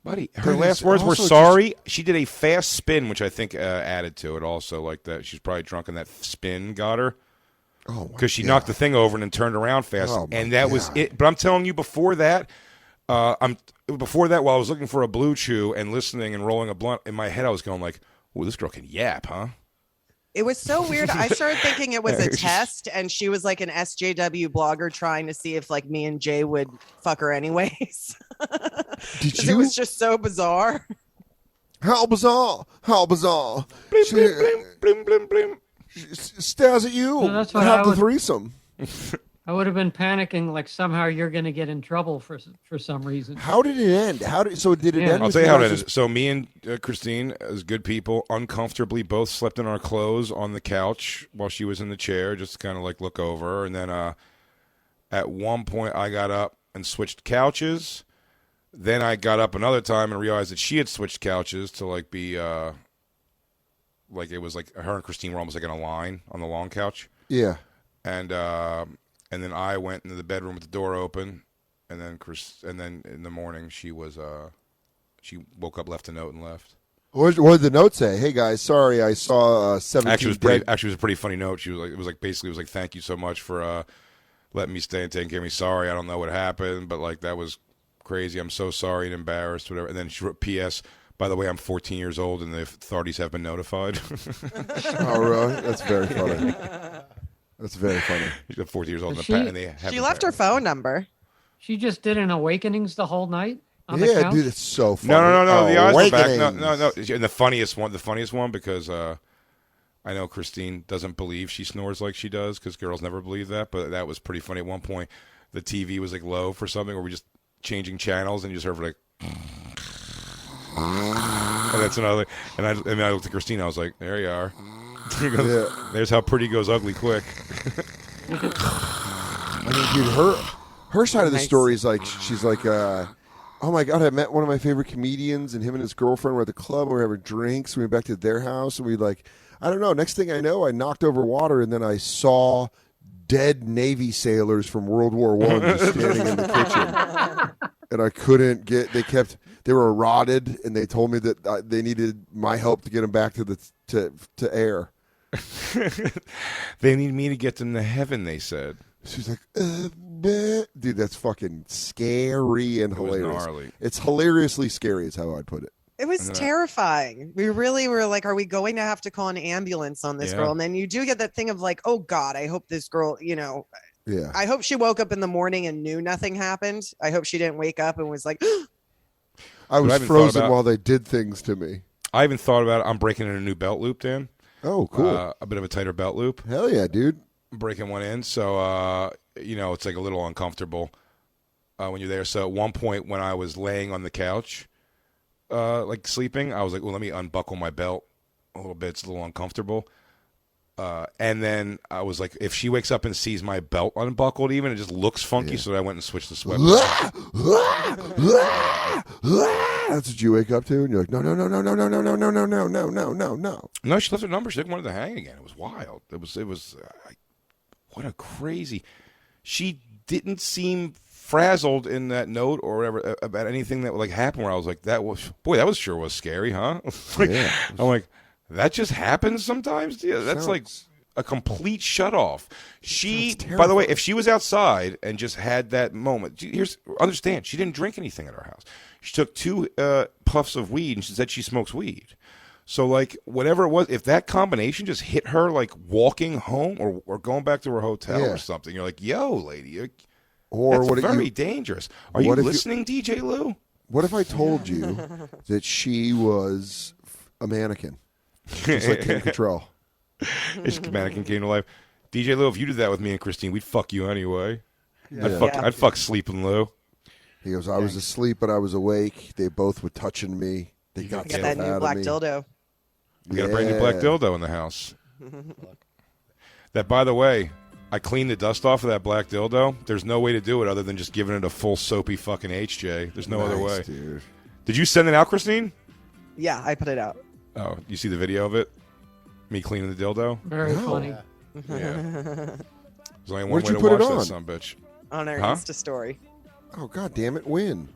Buddy, her last words were sorry. She did a fast spin, which I think added to it also, like that. She's probably drunk and that spin got her. Oh, because she knocked the thing over and then turned around fast, and that was it. But I'm telling you, before that, while I was looking for a blue chew and listening and rolling a blunt in my head, I was going like, "Oh, this girl can yap, huh?" It was so weird. I started thinking it was a test, and she was like an SJW blogger trying to see if like me and Jay would fuck her anyways. It was just so bizarre. How bizarre! How bizarre! Blim, blim, blim, blim, blim, blim. Stares at you. No, that's what have the threesome. I would have been panicking like somehow you're going to get in trouble for some reason. How did it end? Did it end? I'll tell you how it ended. So me and Christine, as good people, uncomfortably both slept in our clothes on the couch while she was in the chair, just to kind of like look over her. And then at one point I got up and switched couches. Then I got up another time and realized that she had switched couches to like be like it was like her and Christine were almost like in a line on the long couch. Yeah. And then I went into the bedroom with the door open, and then in the morning she she woke up, left a note, and left. What did the note say? Hey guys, sorry, I saw 17. Actually, it was a pretty funny note. She was like, it was like thank you so much for letting me stay and taking care of me. Sorry, I don't know what happened, but like that was crazy. I'm so sorry and embarrassed, whatever. And then she wrote, P.S. By the way, I'm 14 years old, and the authorities have been notified. Oh, really? That's very funny. That's very funny. She's 14 years old, and she left her phone number. She just did an Awakenings the whole night on the Yeah, couch? dude, it's so funny. No. The eyes were back. Awakenings. No. And the funniest one because I know Christine doesn't believe she snores like she does because girls never believe that. But that was pretty funny. At one point, the TV was like low for something, where we just changing channels, and you just heard like. And that's another. And I looked at Christine. I was like, "There you are." There's how pretty goes ugly quick. I mean, dude, her side of the story is like she's like, oh my god, I met one of my favorite comedians, and him and his girlfriend were at the club, and we were having drinks. We went back to their house, and we like, I don't know. Next thing I know, I knocked over water, and then I saw dead Navy sailors from World War I just standing in the kitchen. And I couldn't get. They were rotted, and they told me that they needed my help to get them back to air. They need me to get them to heaven, they said. She's like, dude, that's fucking scary and hilarious. Gnarly. It's hilariously scary, is how I'd put it. It was terrifying. We really were like, are we going to have to call an ambulance on this girl? And then you do get that thing of like, oh God, I hope this girl, Yeah. I hope she woke up in the morning and knew nothing happened. I hope she didn't wake up and was like, I was frozen while they did things to me. I even thought about it. I'm breaking in a new belt loop, Dan. Oh, cool. A bit of a tighter belt loop. Hell yeah, dude. I'm breaking one in. So, it's like a little uncomfortable when you're there. So at one point when I was laying on the couch, like sleeping, I was like, well, let me unbuckle my belt a little bit. It's a little uncomfortable. And then I was like, if she wakes up and sees my belt unbuckled, even it just looks funky. So I went and switched the sweat. That's what you wake up to, and you're like, no. No, she left her number. She didn't want it to hang again. It was wild. It was. What a crazy. She didn't seem frazzled in that note or whatever about anything that like happened. Where I was like, that was sure was scary, huh? I'm like. That just happens sometimes. Yeah, that's like a complete shut off. She, by the way, if she was outside and just had that moment, understand, she didn't drink anything at our house. She took 2 puffs of weed and she said she smokes weed. So, like, whatever it was, if that combination just hit her, like, walking home or going back to her hotel or something, you're like, yo, lady, that's very dangerous. Are you listening, DJ Lou? What if I told you that she was a mannequin? Just like Kim Cattrall. It's mannequin came to life. DJ Lou, if you did that with me and Christine, we'd fuck you anyway. Yeah. I'd fuck Sleeping Lou. He goes, I was asleep, but I was awake. They both were touching me. They got that new black dildo. We got a brand new black dildo in the house. That, by the way, I cleaned the dust off of that black dildo. There's no way to do it other than just giving it a full soapy fucking HJ. There's no other way. Dude. Did you send it out, Christine? Yeah, I put it out. Oh, you see the video of it? Me cleaning the dildo? Very funny. Yeah. There's only one Where'd way you to put it watch on? that sumbitch. On our Insta story. Oh, God damn it. When?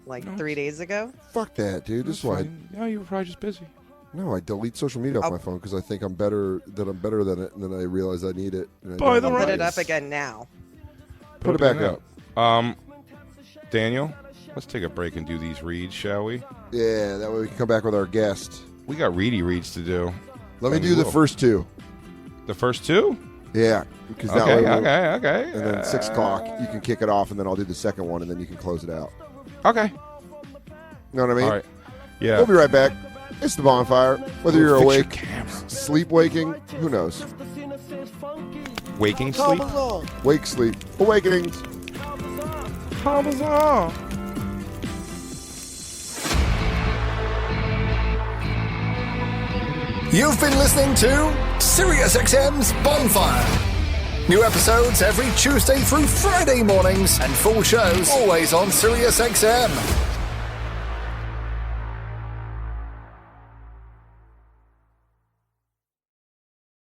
Like 3 days ago. Fuck that, dude. This is why. No, you were probably just busy. No, I delete social media off my phone because I think I'm better than it, and then I realize I need it. And By the I'll put way, it up again now. Put it back up. Daniel, let's take a break and do these reads, shall we? Yeah, that way we can come back with our guest. We got reedy reads to do. Let me do the first 2. The first 2? Yeah, because that Okay, way okay. and then 6 o'clock, you can kick it off, and then I'll do the second one, and then you can close it out. Okay. You know what I mean? All right. Yeah. We'll be right back. It's the Bonfire. Whether you're Fix your awake, camera. sleep, waking, who knows? Waking sleep? Wake, sleep, awakenings. You've been listening to SiriusXM's Bonfire. New episodes every Tuesday through Friday mornings, and full shows always on SiriusXM.